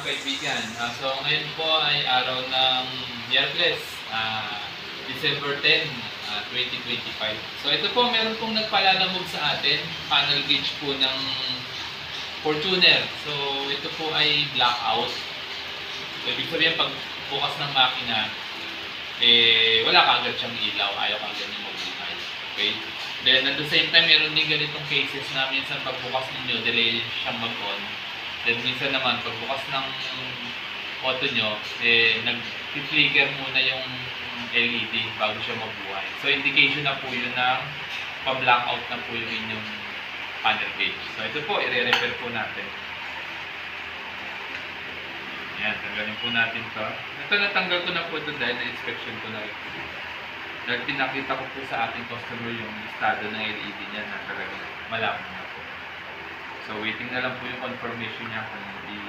kaibigan. So ngayon po ay araw ng Miyerkules, December 10, 2025. So ito po, meron pong nagpalalamog sa atin, panel gauge po ng Fortuner. So ito po ay blackout. So ibig sabihin, pag bukas ng makina, wala kagad siyang ilaw, ayaw kagad niya mabuhay. Okay? Then at the same time, meron din ganitong cases na minsan pagbukas ninyo, delay siyang mag-on. Then minsan naman, pagbukas ng auto nyo, nag-trigger muna yung LED bago siya mabuhay. So indication na po yun na pa-blackout na po yung inyong panel gauge. So ito po, i-repair po natin. Yan, tanggalin po natin to. Ito, natanggal ko na po ito dahil na-inspection ko na rin po. Dahil pinakita ko po sa ating customer yung estado ng LED niya na talagang malabo na po. So waiting na lang po yung confirmation niya kung hindi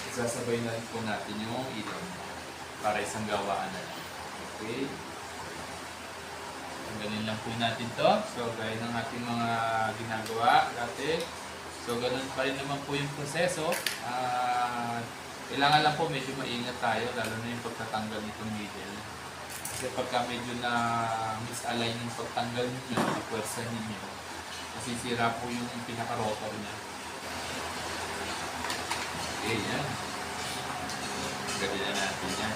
sasabay na rin po natin yung ilaw para isang gawaan na lang. Okay? Tanggalin lang po natin to. So gaya ng ating mga ginagawa dati. So ganun pa rin naman po yung proseso. Kailangan lang po medyo maingat tayo, lalo na yung pagtatanggal nitong needle. Kasi pagka medyo na misalign yung pagtanggal ninyo, yung pwersa ninyo, masisira po yung pinaka-rotor niya. Okay, yan. Gawin na natin yan.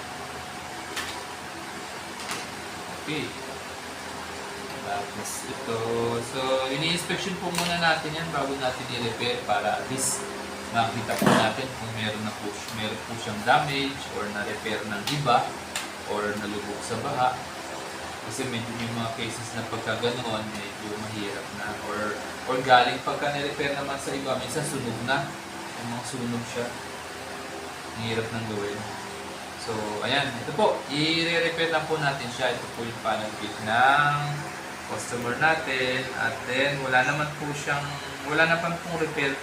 Okay. Tapos ito, so ini-inspection po muna natin yan bago natin i-repair para at least makita po natin kung meron po siyang damage or na-repair ng iba or nalubog sa baha. Kasi medyo may mga cases na pagka ganoon, medyo mahirap na or galing pagka na-repair naman sa iba, minsan sunog na, yung mga sunog siya, mahirap nang gawin. So ayan, ito po, i-repair na po natin siya. Ito po yung panel gauge ng customer natin, at then wala na pa pong repair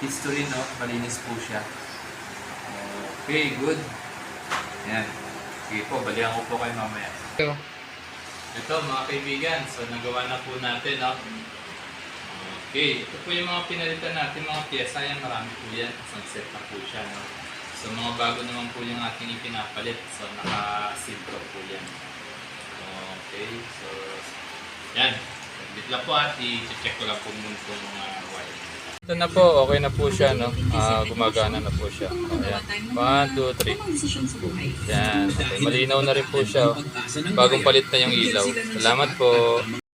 history, no? Malinis po siya. Okay, good. Yan. Sige po, balikan ko po kayo mamaya. Ito mga kaibigan, so nagawa na po natin, no? Okay, ito po yung mga pinalitan natin, mga pyesa. Yan, marami po yan. Isang set na po siya, no? So mga bago naman po yung ating ipinapalit. So naka-silver po yan. Okay, so yan, bitla po at i-check ko lang po muna itong wire. Ito na po, okay na po siya, no? Gumagana na po siya. Ayan, 1, 2, 3. Yan, okay. Malinaw na rin po siya. Bagong palit na yung ilaw. Salamat po.